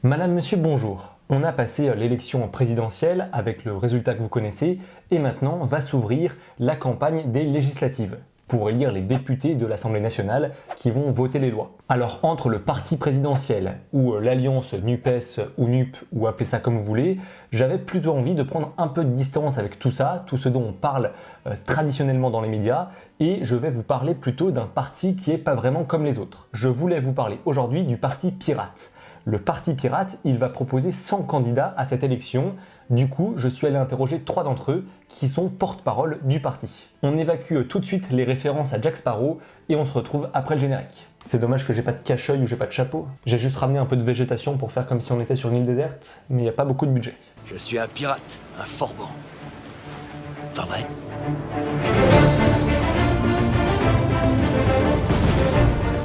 Madame, monsieur, bonjour. On a passé l'élection présidentielle avec le résultat que vous connaissez et maintenant va s'ouvrir la campagne des législatives pour élire les députés de l'Assemblée nationale qui vont voter les lois. Alors entre le parti présidentiel ou l'alliance NUPES ou NUP ou appelez ça comme vous voulez, j'avais plutôt envie de prendre un peu de distance avec tout ça, tout ce dont on parle traditionnellement dans les médias, et je vais vous parler plutôt d'un parti qui n'est pas vraiment comme les autres. Je voulais vous parler aujourd'hui du parti Pirate. Le parti Pirate, il va proposer 100 candidats à cette élection. Du coup, je suis allé interroger 3 d'entre eux qui sont porte-parole du parti. On évacue tout de suite les références à Jack Sparrow et on se retrouve après le générique. C'est dommage que j'ai pas de cache-œil ou j'ai pas de chapeau. J'ai juste ramené un peu de végétation pour faire comme si on était sur une île déserte, mais il n'y a pas beaucoup de budget. Je suis un pirate, un forban. Pas vrai?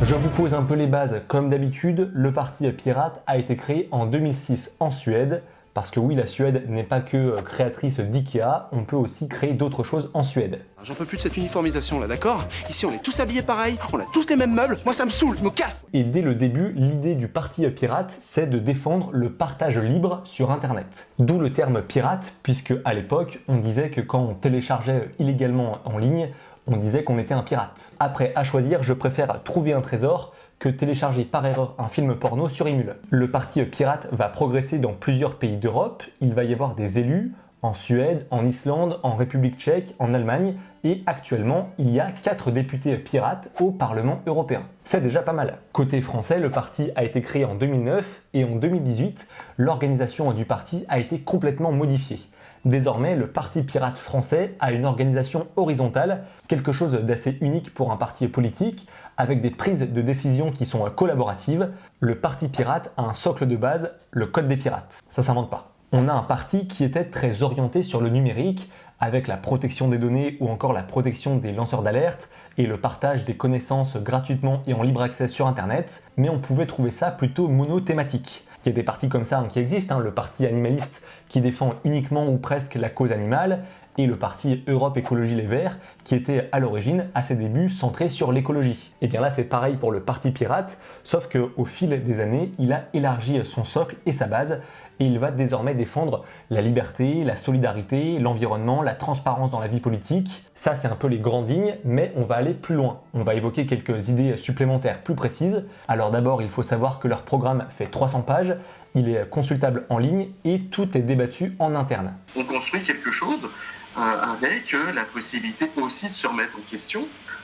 Je vous pose un peu les bases comme d'habitude. Le parti Pirate a été créé en 2006 en Suède. Parce que oui, la Suède n'est pas que créatrice d'IKEA, on peut aussi créer d'autres choses en Suède. J'en peux plus de cette uniformisation là, d'accord? Ici on est tous habillés pareil, on a tous les mêmes meubles, moi ça me saoule, me casse! Et dès le début, l'idée du parti Pirate, c'est de défendre le partage libre sur Internet. D'où le terme pirate, puisque à l'époque, on disait que quand on téléchargeait illégalement en ligne, on disait qu'on était un pirate. Après, à choisir, je préfère trouver un trésor que télécharger par erreur un film porno sur Emule. Le parti Pirate va progresser dans plusieurs pays d'Europe, il va y avoir des élus en Suède, en Islande, en République tchèque, en Allemagne, et actuellement, il y a 4 députés pirates au Parlement européen. C'est déjà pas mal. Côté français, le parti a été créé en 2009 et en 2018, l'organisation du parti a été complètement modifiée. Désormais, le Parti Pirate français a une organisation horizontale, quelque chose d'assez unique pour un parti politique, avec des prises de décision qui sont collaboratives. Le Parti Pirate a un socle de base, le Code des pirates. Ça s'invente pas. On a un parti qui était très orienté sur le numérique, avec la protection des données ou encore la protection des lanceurs d'alerte et le partage des connaissances gratuitement et en libre accès sur Internet, mais on pouvait trouver ça plutôt monothématique. Il y a des partis comme ça qui existent, le parti animaliste qui défend uniquement ou presque la cause animale, et le parti Europe Écologie Les Verts qui était à l'origine, à ses débuts, centré sur l'écologie. Et bien là c'est pareil pour le parti Pirate, sauf qu'au fil des années, il a élargi son socle et sa base, et il va désormais défendre la liberté, la solidarité, l'environnement, la transparence dans la vie politique. Ça c'est un peu les grandes lignes, mais on va aller plus loin. On va évoquer quelques idées supplémentaires plus précises. Alors d'abord, il faut savoir que leur programme fait 300 pages, il est consultable en ligne et tout est débattu en interne. On construit quelque chose avec la possibilité aussi de se remettre en question,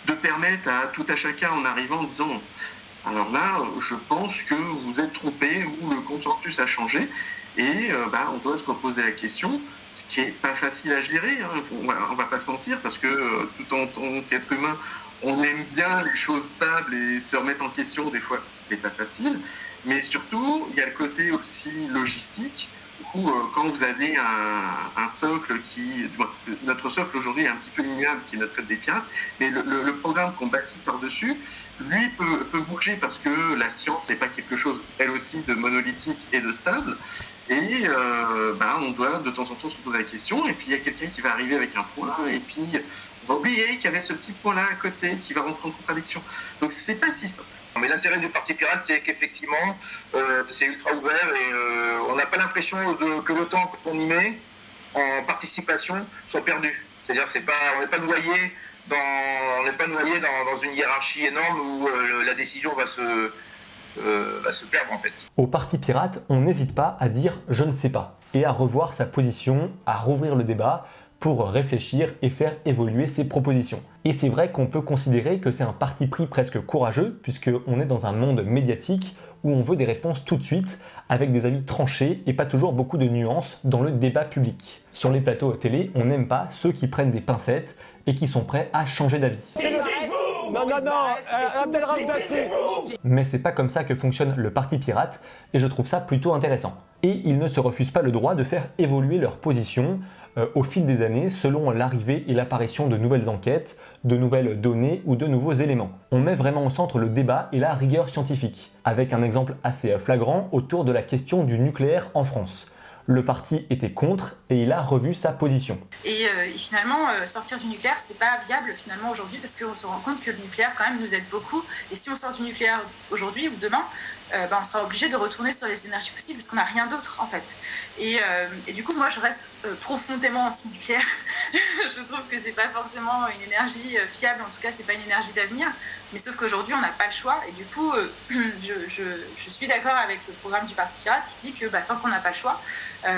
de permettre à tout à chacun en arrivant en disant « alors là, je pense que vous êtes trompé ou le consensus a changé » et on doit se reposer la question, ce qui n'est pas facile à gérer, on va pas se mentir, parce que tout en tant qu'être humain, on aime bien les choses stables et se remettre en question, des fois, c'est pas facile. Mais surtout, il y a le côté aussi logistique, où quand vous avez un socle qui... Notre socle aujourd'hui est un petit peu immuable, qui est notre code des pirates, mais le programme qu'on bâtit par-dessus, lui peut bouger parce que la science n'est pas quelque chose, elle aussi, de monolithique et de stable. Et on doit de temps en temps se poser la question, et puis il y a quelqu'un qui va arriver avec un point, et puis on va oublier qu'il y avait ce petit point-là à côté qui va rentrer en contradiction. Donc c'est pas si simple. Mais l'intérêt du Parti Pirate, c'est qu'effectivement, c'est ultra ouvert et on n'a pas l'impression que le temps qu'on y met en participation soit perdu. C'est-à-dire on n'est pas noyé dans une hiérarchie énorme où la décision va se perdre en fait. Au Parti Pirate, on n'hésite pas à dire « je ne sais pas » et à revoir sa position, à rouvrir le débat pour réfléchir et faire évoluer ses propositions. Et c'est vrai qu'on peut considérer que c'est un parti pris presque courageux, puisqu'on est dans un monde médiatique où on veut des réponses tout de suite, avec des avis tranchés et pas toujours beaucoup de nuances dans le débat public. Sur les plateaux télé, on n'aime pas ceux qui prennent des pincettes et qui sont prêts à changer d'avis. Mais c'est pas comme ça que fonctionne le Parti Pirate, et je trouve ça plutôt intéressant. Et ils ne se refusent pas le droit de faire évoluer leur position au fil des années selon l'arrivée et l'apparition de nouvelles enquêtes, de nouvelles données ou de nouveaux éléments. On met vraiment au centre le débat et la rigueur scientifique, avec un exemple assez flagrant autour de la question du nucléaire en France. Le parti était contre et il a revu sa position. Et finalement, sortir du nucléaire, c'est pas viable finalement aujourd'hui parce qu'on se rend compte que le nucléaire quand même nous aide beaucoup. Et si on sort du nucléaire aujourd'hui ou demain, on sera obligé de retourner sur les énergies fossiles parce qu'on n'a rien d'autre en fait. Et du coup, moi, je reste profondément anti-nucléaire. Je trouve que c'est pas forcément une énergie fiable, en tout cas, c'est pas une énergie d'avenir. Mais sauf qu'aujourd'hui, on n'a pas le choix. Et du coup, je suis d'accord avec le programme du Parti Pirate qui dit que tant qu'on n'a pas le choix,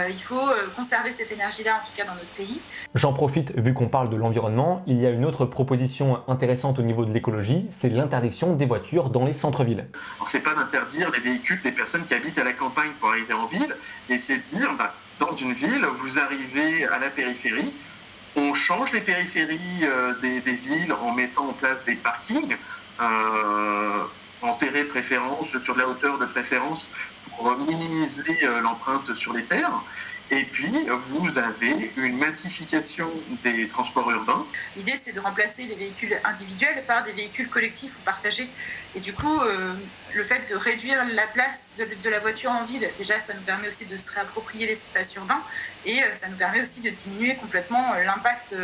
il faut conserver cette énergie-là, en tout cas dans notre pays. J'en profite, vu qu'on parle de l'environnement, il y a une autre proposition intéressante au niveau de l'écologie, c'est l'interdiction des voitures dans les centres-villes. C'est pas d'interdire les véhicules des personnes qui habitent à la campagne pour arriver en ville, et c'est de dire, dans une ville, vous arrivez à la périphérie, on change les périphéries des villes en mettant en place des parkings, en terrain de préférence, sur de la hauteur de préférence, pour minimiser l'empreinte sur les terres. Et puis, vous avez une massification des transports urbains. L'idée, c'est de remplacer les véhicules individuels par des véhicules collectifs ou partagés. Et du coup, le fait de réduire la place de la voiture en ville, déjà, ça nous permet aussi de se réapproprier l'espace urbain et ça nous permet aussi de diminuer complètement l'impact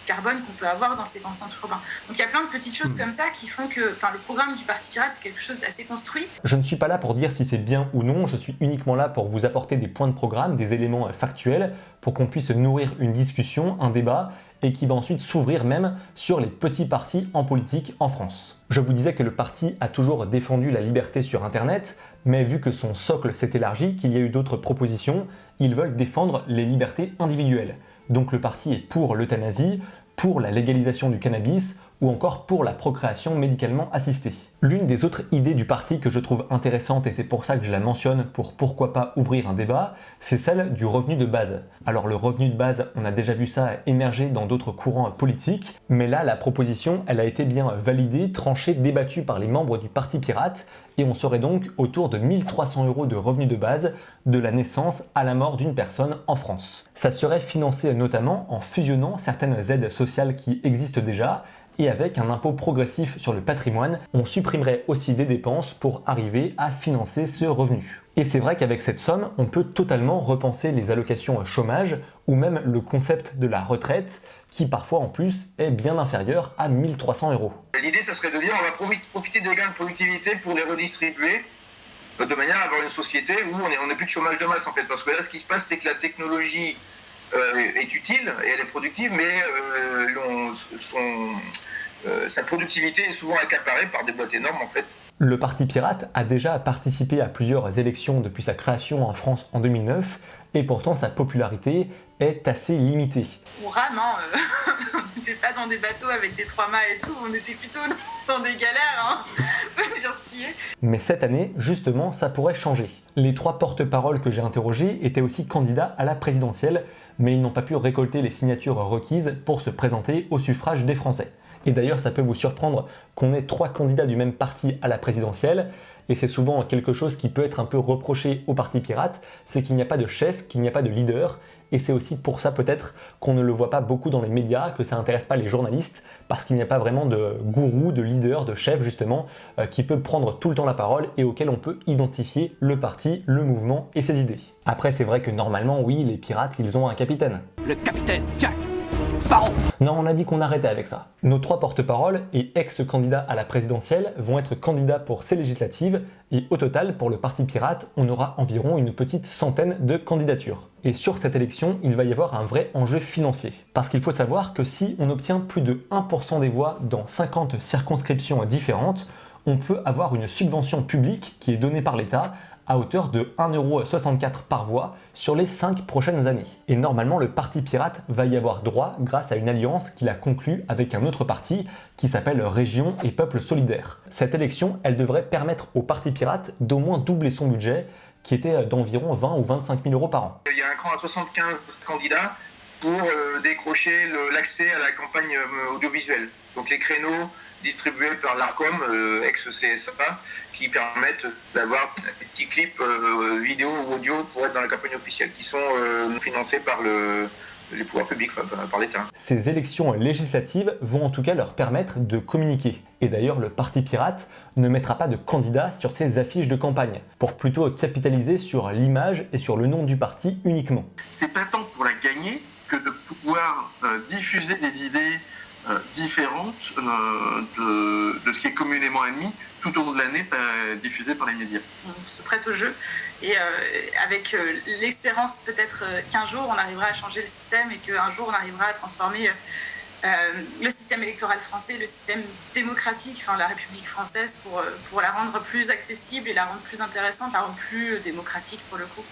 carbone qu'on peut avoir dans ces grands centres urbains. Donc, il y a plein de petites choses comme ça qui font que le programme du Parti Pirate, c'est quelque chose d'assez construit. Je ne suis pas là pour dire si c'est bien ou non, je suis uniquement là pour vous apporter des points de programme, des éléments factuels, pour qu'on puisse nourrir une discussion, un débat, et qui va ensuite s'ouvrir même sur les petits partis en politique en France. Je vous disais que le parti a toujours défendu la liberté sur Internet, mais vu que son socle s'est élargi, qu'il y a eu d'autres propositions, ils veulent défendre les libertés individuelles. Donc le parti est pour l'euthanasie, pour la légalisation du cannabis, ou encore pour la procréation médicalement assistée. L'une des autres idées du parti que je trouve intéressante, et c'est pour ça que je la mentionne pour pourquoi pas ouvrir un débat, c'est celle du revenu de base. Alors le revenu de base, on a déjà vu ça émerger dans d'autres courants politiques, mais là la proposition, elle a été bien validée, tranchée, débattue par les membres du Parti Pirate, et on serait donc autour de 1 300 € de revenu de base de la naissance à la mort d'une personne en France. Ça serait financé notamment en fusionnant certaines aides sociales qui existent déjà, et avec un impôt progressif sur le patrimoine, on supprimerait aussi des dépenses pour arriver à financer ce revenu. Et c'est vrai qu'avec cette somme, on peut totalement repenser les allocations chômage ou même le concept de la retraite, qui parfois en plus est bien inférieur à 1 300 €. L'idée, ça serait de dire on va profiter des gains de productivité pour les redistribuer de manière à avoir une société où on n'est plus de chômage de masse en fait. Parce que là, ce qui se passe, c'est que la technologie est utile et elle est productive, mais sa productivité est souvent accaparée par des boîtes énormes en fait. Le Parti Pirate a déjà participé à plusieurs élections depuis sa création en France en 2009 et pourtant sa popularité est assez limitée. On rame, on n'était pas dans des bateaux avec des 3 mâts et tout, on était plutôt dans des galères, faut dire ce qui est. Mais cette année, justement, ça pourrait changer. Les 3 porte-paroles que j'ai interrogés étaient aussi candidats à la présidentielle, mais ils n'ont pas pu récolter les signatures requises pour se présenter au suffrage des Français. Et d'ailleurs, ça peut vous surprendre qu'on ait 3 candidats du même parti à la présidentielle, et c'est souvent quelque chose qui peut être un peu reproché au Parti Pirate, c'est qu'il n'y a pas de chef, qu'il n'y a pas de leader, et c'est aussi pour ça peut-être qu'on ne le voit pas beaucoup dans les médias, que ça n'intéresse pas les journalistes, parce qu'il n'y a pas vraiment de gourou, de leader, de chef justement, qui peut prendre tout le temps la parole et auquel on peut identifier le parti, le mouvement et ses idées. Après, c'est vrai que normalement, oui, les pirates, ils ont un capitaine. Le capitaine Jack Sparrow. Non, on a dit qu'on arrêtait avec ça. Nos 3 porte-paroles et ex-candidats à la présidentielle vont être candidats pour ces législatives et au total, pour le Parti Pirate, on aura environ une petite centaine de candidatures. Et sur cette élection, il va y avoir un vrai enjeu financier. Parce qu'il faut savoir que si on obtient plus de 1% des voix dans 50 circonscriptions différentes, on peut avoir une subvention publique qui est donnée par l'État à hauteur de 1,64 € par voix sur les 5 prochaines années. Et normalement, le Parti Pirate va y avoir droit grâce à une alliance qu'il a conclue avec un autre parti qui s'appelle Région et Peuple Solidaire. Cette élection, elle devrait permettre au Parti Pirate d'au moins doubler son budget, qui était d'environ 20 ou 25 000 € par an. Il y a un cran à 75 candidats pour décrocher l'accès à la campagne audiovisuelle. Donc les créneaux distribués par l'Arcom, ex-CSA, qui permettent d'avoir des petits clips vidéo ou audio pour être dans la campagne officielle, qui sont financés par les pouvoirs publics, par l'État. Ces élections législatives vont en tout cas leur permettre de communiquer. Et d'ailleurs, le Parti Pirate ne mettra pas de candidat sur ses affiches de campagne, pour plutôt capitaliser sur l'image et sur le nom du parti uniquement. C'est pas tant pour la gagner que de pouvoir diffuser des idées différente de ce qui est communément admis tout au long de l'année diffusé par les médias. On se prête au jeu et avec l'espérance peut-être qu'un jour on arrivera à changer le système et qu'un jour on arrivera à transformer le système électoral français, le système démocratique, enfin la République française pour la rendre plus accessible et la rendre plus intéressante, la rendre plus démocratique pour le coup.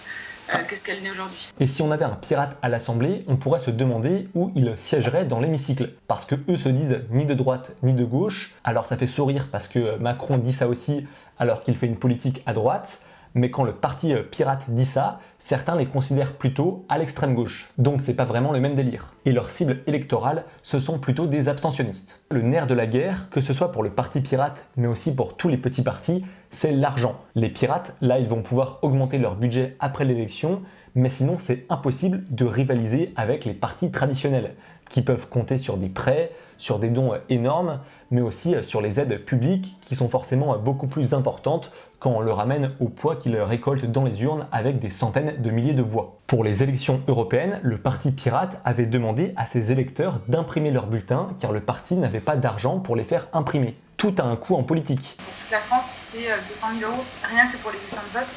Que ce qu'elle n'est aujourd'hui. Et si on avait un pirate à l'Assemblée, on pourrait se demander où il siégerait dans l'hémicycle. Parce que eux se disent ni de droite ni de gauche. Alors ça fait sourire parce que Macron dit ça aussi alors qu'il fait une politique à droite. Mais quand le parti pirate dit ça, certains les considèrent plutôt à l'extrême gauche. Donc c'est pas vraiment le même délire. Et leur cible électorale, ce sont plutôt des abstentionnistes. Le nerf de la guerre, que ce soit pour le parti pirate, mais aussi pour tous les petits partis, c'est l'argent. Les pirates, là, ils vont pouvoir augmenter leur budget après l'élection, mais sinon c'est impossible de rivaliser avec les partis traditionnels, qui peuvent compter sur des prêts, sur des dons énormes, mais aussi sur les aides publiques qui sont forcément beaucoup plus importantes quand on le ramène au poids qu'ils récoltent dans les urnes avec des centaines de milliers de voix. Pour les élections européennes, le parti pirate avait demandé à ses électeurs d'imprimer leurs bulletins car le parti n'avait pas d'argent pour les faire imprimer. Tout a un coût en politique. Pour toute la France, c'est 200 000 € rien que pour les bulletins de vote.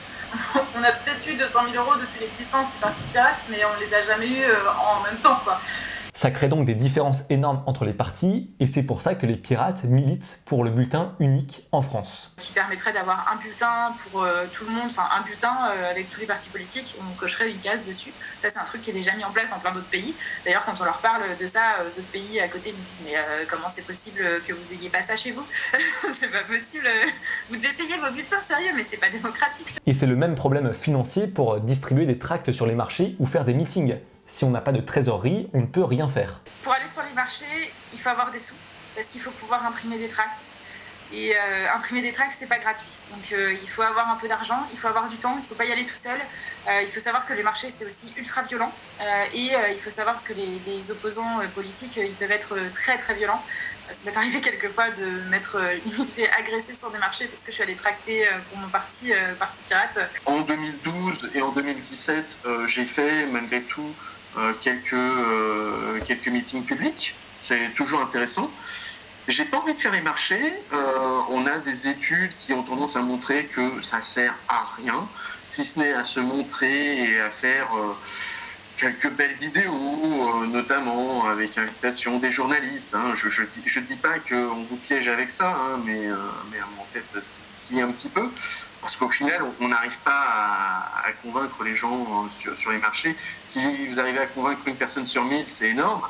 On a peut-être eu 200 000 € depuis l'existence du parti pirate, mais on les a jamais eu en même temps, quoi. Ça crée donc des différences énormes entre les partis et c'est pour ça que les pirates militent pour le bulletin unique en France. Qui permettrait d'avoir un bulletin pour tout le monde, enfin un bulletin avec tous les partis politiques, on cocherait une case dessus. Ça c'est un truc qui est déjà mis en place dans plein d'autres pays. D'ailleurs quand on leur parle de ça, aux autres pays à côté nous disent mais comment c'est possible que vous ayez pas ça chez vous? C'est pas possible, vous devez payer vos bulletins, sérieux, mais c'est pas démocratique. Et c'est le même problème financier pour distribuer des tracts sur les marchés ou faire des meetings. Si on n'a pas de trésorerie, on ne peut rien faire. Pour aller sur les marchés, il faut avoir des sous, parce qu'il faut pouvoir imprimer des tracts. Et imprimer des tracts, c'est pas gratuit. Donc il faut avoir un peu d'argent, il faut avoir du temps, il faut pas y aller tout seul. Il faut savoir que les marchés, c'est aussi ultra violent. Et il faut savoir parce que les opposants politiques, ils peuvent être très très violents. Ça m'est arrivé quelquefois de m'être limite fait agresser sur des marchés parce que je suis allée tracter pour mon parti pirate. En 2012 et en 2017, j'ai fait malgré tout quelques meetings publics. C'est toujours intéressant. J'ai pas envie de faire les marchés. On a des études qui ont tendance à montrer que ça sert à rien, si ce n'est à se montrer et à faire quelques belles vidéos, notamment avec invitation des journalistes. Hein. Je dis pas qu'on vous piège avec ça, hein, mais en fait, si un petit peu. Parce qu'au final, on n'arrive pas à convaincre les gens sur les marchés. Si vous arrivez à convaincre une personne sur 1000, c'est énorme.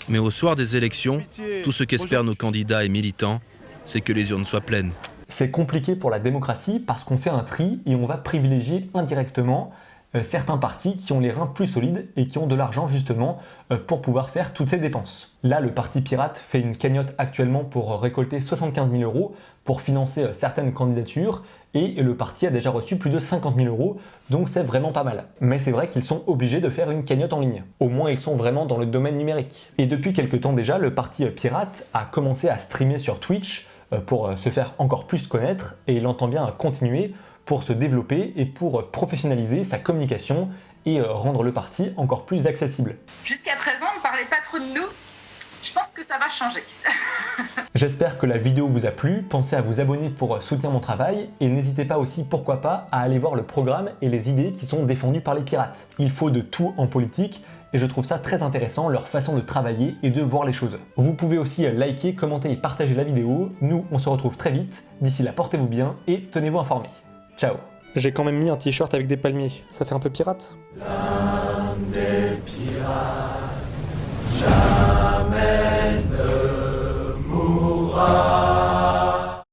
Mais au soir des élections, tout ce qu'espèrent nos candidats et militants, c'est que les urnes soient pleines. C'est compliqué pour la démocratie parce qu'on fait un tri et on va privilégier indirectement certains partis qui ont les reins plus solides et qui ont de l'argent justement pour pouvoir faire toutes ces dépenses. Là, le parti pirate fait une cagnotte actuellement pour récolter 75 000 € pour financer certaines candidatures et le parti a déjà reçu plus de 50 000 €, donc c'est vraiment pas mal. Mais c'est vrai qu'ils sont obligés de faire une cagnotte en ligne. Au moins, ils sont vraiment dans le domaine numérique. Et depuis quelques temps déjà, le parti pirate a commencé à streamer sur Twitch pour se faire encore plus connaître et il entend bien continuer pour se développer et pour professionnaliser sa communication et rendre le parti encore plus accessible. Jusqu'à présent, on ne parlait pas trop de nous. Je pense que ça va changer. J'espère que la vidéo vous a plu, pensez à vous abonner pour soutenir mon travail et n'hésitez pas aussi, pourquoi pas, à aller voir le programme et les idées qui sont défendues par les pirates. Il faut de tout en politique et je trouve ça très intéressant, leur façon de travailler et de voir les choses. Vous pouvez aussi liker, commenter et partager la vidéo. Nous, on se retrouve très vite. D'ici là, portez-vous bien et tenez-vous informés. Ciao. J'ai quand même mis un t-shirt avec des palmiers, ça fait un peu pirate.